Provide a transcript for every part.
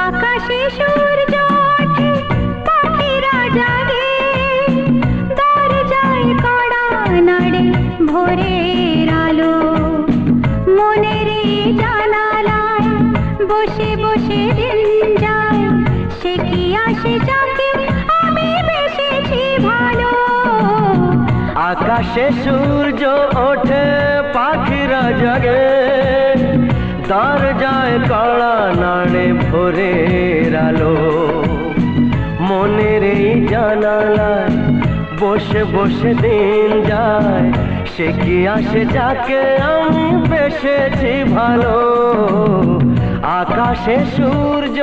আকাশে সূর্য ওঠে, পাখিরা জাগে, দরজায় কড়া নাড়ে ভোরের আলো। মনের জানালায় বসে বসে দিন যায়, সে কি আসে যাকে আমি বেসেছি ভালো। আকাশে সূর্য ওঠে, পাখিরা জাগে, দরজায় কড়া নাড়ে ভোরের আলো। মনের এই জানালায় বসে বসে দিন যায়, সে কি আসে যাকে আমি বেসেছি ভালো। আকাশে সূর্য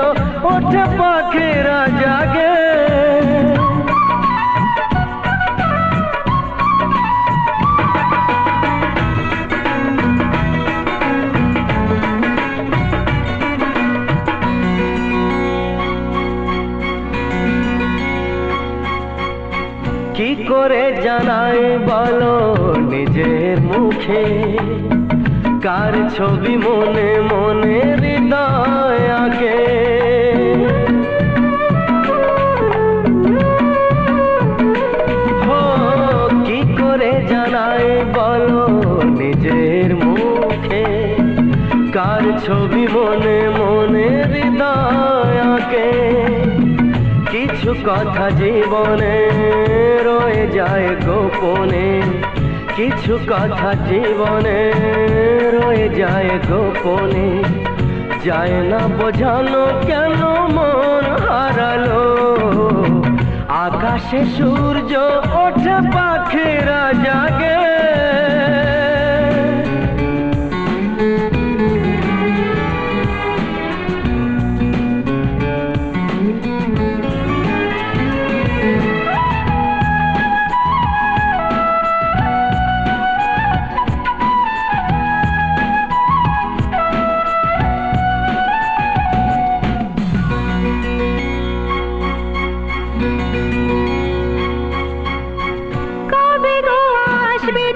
ওঠে, পাখিরা জাগে। কি করে জানাই বলো নিজের মুখে, কার ছবি মনে মনে হৃদয় আঁকে। কি করে জানাই বলো নিজের মুখে, কার ছবি মনে মনে হৃদয় আঁকে। কিছু কথা জীবনে রয়ে যায় গোপনে, কিছু কথা জীবনে রয়ে যায় গোপনে। যায় না বোঝানো কেন মন হারালো। আকাশে সূর্য ওঠে, পাখিরা জাগে।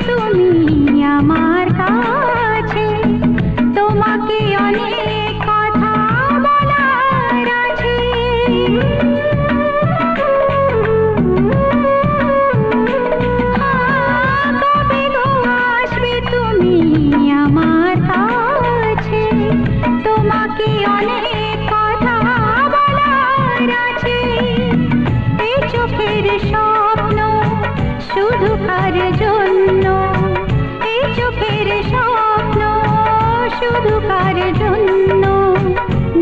তুমি আমার কাছে, তোমাকে অনেক কথা বলার আছে। কবে গো আসবে তুমি আমার কাছে, তোমাকে অনেক কথা বলার আছে। এই চোখের স্বপ্ন শুধু কার জন্য, এই চোখের স্বপ্ন শুধু কার জন্য।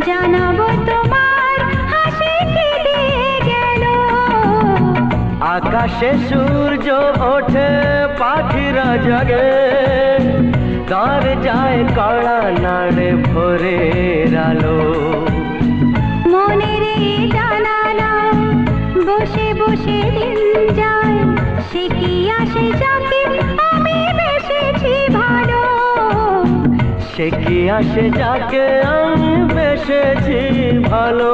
জানাবো তোমার হাসি কি দিয়ে গেল। আকাশে সূর্য ওঠে, পাখিরা জাগে, দরজায় কড়া নাড়ে ভোরের আলো। মনের জানালা বসে বসে দিন যায়, সে কি আসে যাকে আমি বেসেছি ভালো। সে কি আসে যাকে আমি বেসেছি ভালো।